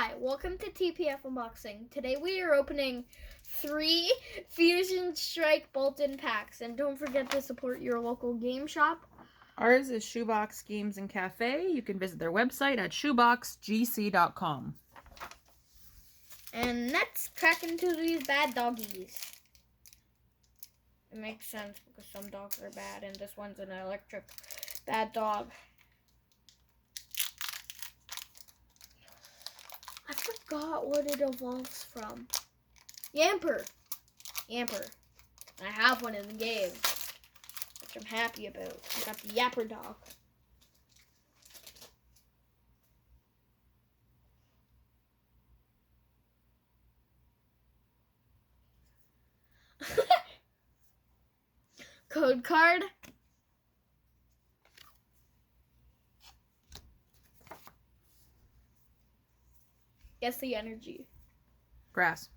Hi, welcome to TPF Unboxing. Today we are opening 3 Fusion Strike Bolt-in packs. And don't forget to support your local game shop. Ours is Shoebox Games and Cafe. You can visit their website at shoeboxgc.com. And let's crack into these bad doggies. It makes sense because some dogs are bad and this one's an electric bad dog. I forgot what it evolves from. Yamper. I have one in the game, which I'm happy about. I got the Yapper dog. Code card. Guess the energy. Grass.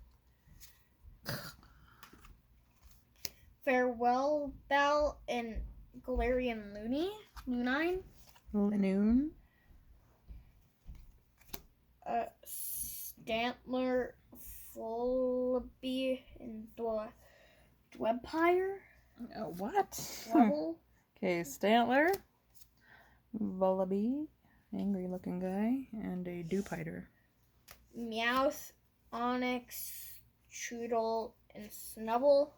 Farewell Bell and Galarian Lunine. Linoon. Stantler, Fullaby, and Dwebpire. What? Level. Okay, Stantler, Vullaby, angry looking guy, and a Dewpider. Meowth, Onyx, Choodle, and Snubble.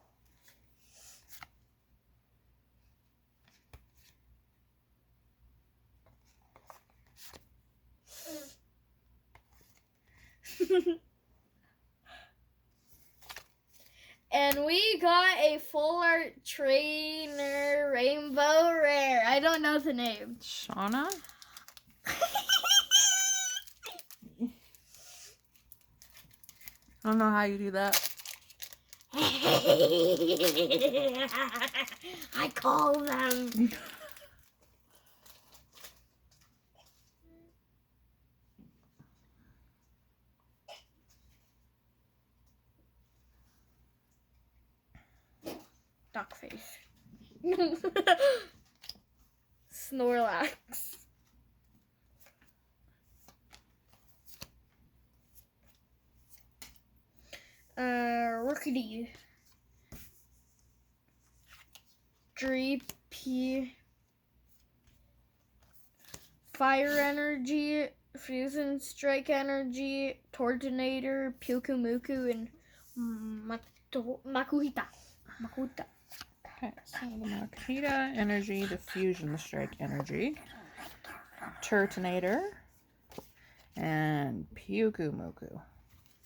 And we got a full art trainer rainbow rare. I don't know the name. Shauna? I don't know how you do that. I call them. Duck face. Snorlax. Rookity. Dreepy. Fire Energy. Fusion Strike Energy. Tortonator. Pyukumuku, and Makuhita. Okay, so the Makita Energy, the Fusion Strike Energy, Turtonator, and Pyukumuku.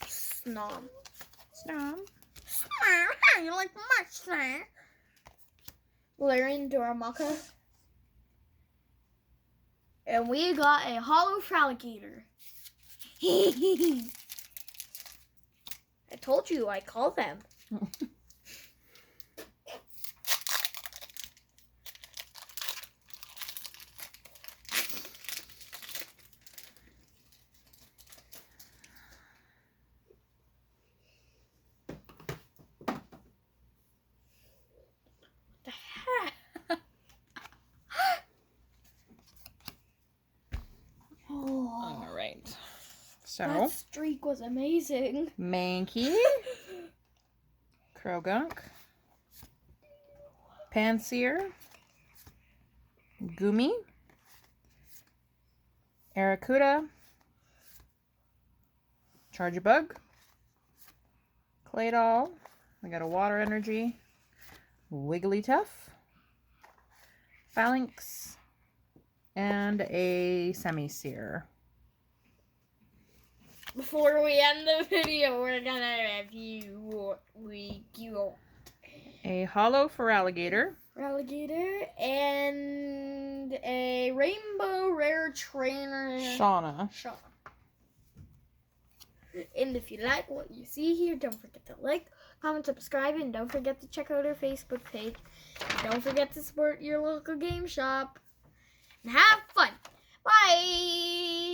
Snom. You like my snom? Galarian Duramaka. And we got a hollow Fraligator. I told you I call them. All right. So, That streak was amazing. Mankey, Krogunk, Pansear, Gumi, Arrokuda, Charjabug, Claydol. We got a Water Energy, Wigglytuff, Phalanx, and a Semi-Seer. Before we end the video, we're gonna review what we got. A Hollow Feraligatr, And a rainbow rare trainer. Shauna. And if you like what you see here, don't forget to like, comment, subscribe, and don't forget to check out our Facebook page. And don't forget to support your local game shop. And have fun. Bye!